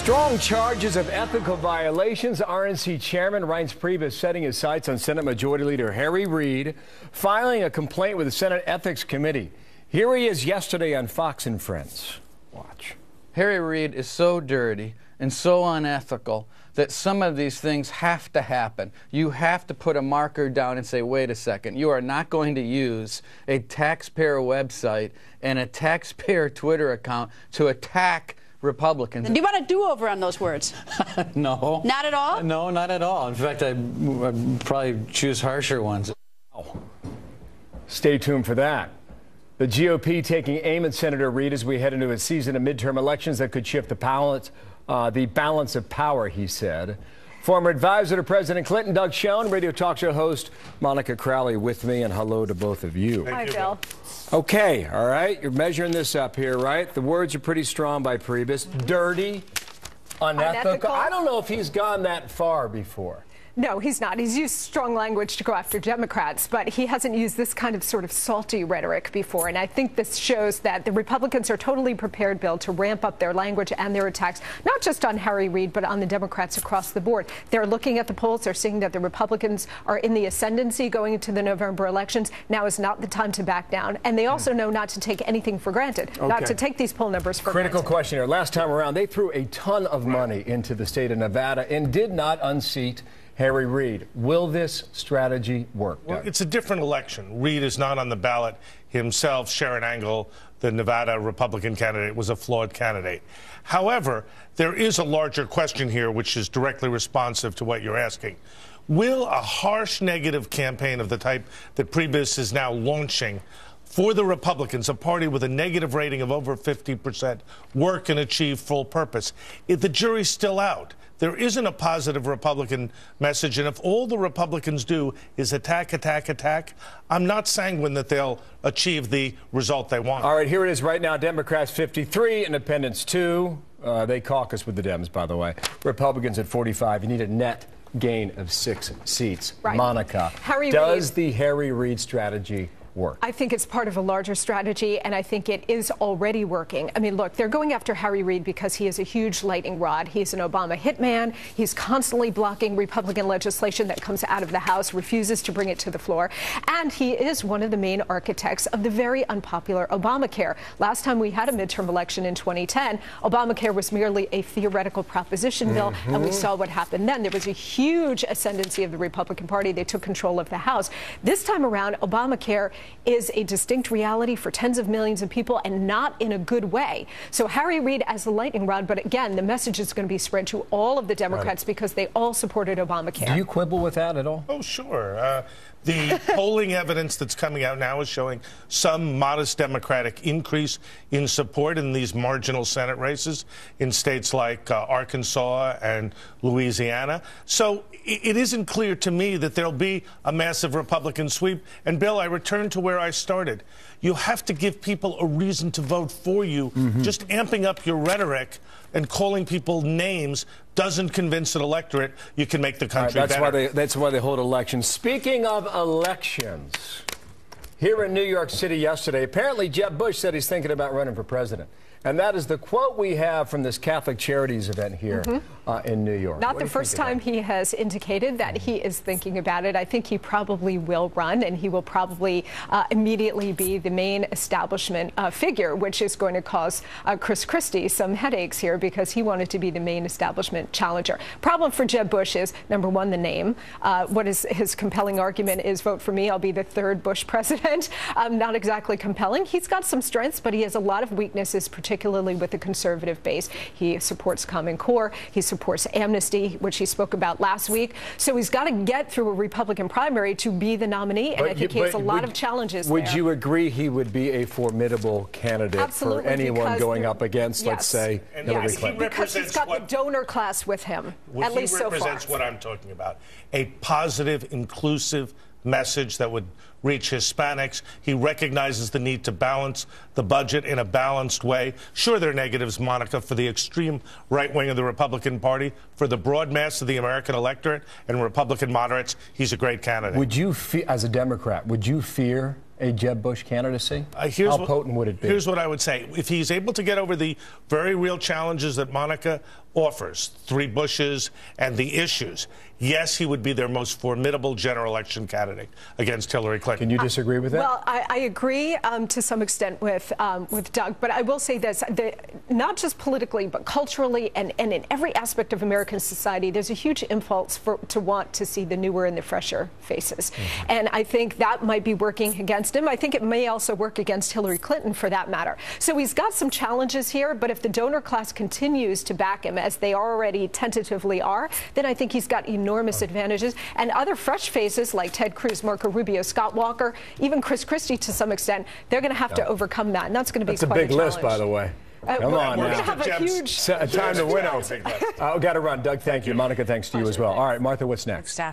Strong charges of ethical violations. RNC chairman Reince Priebus setting his sights on Senate Majority Leader Harry Reid, filing a complaint with the Senate Ethics Committee. Here he is yesterday on Fox and Friends. Watch. Harry Reid is so dirty and so unethical that some of these things have to happen. You have to put a marker down and say, wait a second, you are not going to use a taxpayer website and a taxpayer Twitter account to attack Republicans. Do you want a do-over on those words? No. Not at all? No, not at all. In fact, I'd probably choose harsher ones. Oh. Stay tuned for that. The GOP taking aim at Senator Reid as we head into a season of midterm elections that could shift the balance of power, he said. Former advisor to President Clinton, Doug Schoen, radio talk show host Monica Crowley with me, and hello to both of you. Hi, Bill. Okay, all right, you're measuring this up here, right? The words are pretty strong by Priebus. Dirty, unethical. I don't know if he's gone that far before. No, he's not. He's used strong language to go after Democrats, but he hasn't used this kind of sort of salty rhetoric before. And I think this shows that the Republicans are totally prepared, Bill, to ramp up their language and their attacks, not just on Harry Reid, but on the Democrats across the board. They're looking at the polls. They're seeing that the Republicans are in the ascendancy going into the November elections. Now is not the time to back down. And they also know not to take anything for granted, not to take these poll numbers for granted. Critical question here. Last time around, they threw a ton of money into the state of Nevada and did not unseat Harry Reid. Will this strategy work? Well, it's a different election. Reid is not on the ballot himself. Sharon Angle, the Nevada Republican candidate, was a flawed candidate. However, there is a larger question here which is directly responsive to what you're asking. Will a harsh negative campaign of the type that Priebus is now launching for the Republicans, a party with a negative rating of over 50%, work and achieve full purpose? If the jury's still out, there isn't a positive Republican message, and if all the Republicans do is attack, attack, attack, I'm not sanguine that they'll achieve the result they want. All right, here it is right now. Democrats 53, Independents 2. They caucus with the Dems, by the way. Republicans at 45. You need a net gain of 6 seats. Right. Monica, does the Harry Reid strategy work? I think it's part of a larger strategy, and I think it is already working. I mean, look, they're going after Harry Reid because he is a huge lightning rod. He's an Obama hitman. He's constantly blocking Republican legislation that comes out of the House, refuses to bring it to the floor. And he is one of the main architects of the very unpopular Obamacare. Last time we had a midterm election in 2010, Obamacare was merely a theoretical proposition bill, and we saw what happened then. There was a huge ascendancy of the Republican Party. They took control of the House. This time around, Obamacare is a distinct reality for tens of millions of people, and not in a good way. So Harry Reid as the lightning rod, but again, the message is going to be spread to all of the Democrats because they all supported Obamacare. Do you quibble with that at all? Oh, sure. The polling evidence that's coming out now is showing some modest Democratic increase in support in these marginal Senate races in states like Arkansas and Louisiana. So it isn't clear to me that there'll be a massive Republican sweep. And, Bill, I return to where I started. You have to give people a reason to vote for you. Just amping up your rhetoric and calling people names doesn't convince an electorate you can make the country better. That's why they hold elections. Speaking of elections, here in New York City yesterday, apparently Jeb Bush said he's thinking about running for president. And that is the quote we have from this Catholic Charities event here in New York. Not the first time he has indicated that he is thinking about it. I think he probably will run, and he will probably immediately be the main establishment figure, which is going to cause Chris Christie some headaches here because he wanted to be the main establishment challenger. Problem for Jeb Bush is, number one, the name. What is his compelling argument is, vote for me, I'll be the third Bush president. Not exactly compelling. He's got some strengths, but he has a lot of weaknesses, particularly with the conservative base. He supports Common Core. He supports amnesty, which he spoke about last week. So he's got to get through a Republican primary to be the nominee, and I think he has a lot of challenges there. Would you agree he would be a formidable candidate for anyone going up against, let's say, Hillary Clinton? Because he's got the donor class with him, at least so far. He represents what I'm talking about, a positive, inclusive message that would reach Hispanics. He recognizes the need to balance the budget in a balanced way. Sure, there are negatives, Monica, for the extreme right wing of the Republican Party. For the broad mass of the American electorate and Republican moderates, he's a great candidate. Would you, as a Democrat, would you fear a Jeb Bush candidacy? How potent would it be? Here's what I would say. If he's able to get over the very real challenges that Monica offers, 3 Bushes and the issues, yes, he would be their most formidable general election candidate against Hillary Clinton. Can you disagree with that? Well, I agree to some extent with Doug, but I will say this, not just politically, but culturally and in every aspect of American society, there's a huge impulse to want to see the newer and the fresher faces. And I think that might be working against him. I think it may also work against Hillary Clinton, for that matter. So he's got some challenges here, but if the donor class continues to back him, as they already tentatively are, then I think he's got enormous advantages. And other fresh faces like Ted Cruz, Marco Rubio, Scott Walker, even Chris Christie to some extent, they're going to have to overcome that. And that's going to be quite a challenge. That's a big list, by the way. Come on we're now. going to have a huge time to win. Got to run. Doug, thank you. Monica, thanks to you as well. All right, Martha, what's next?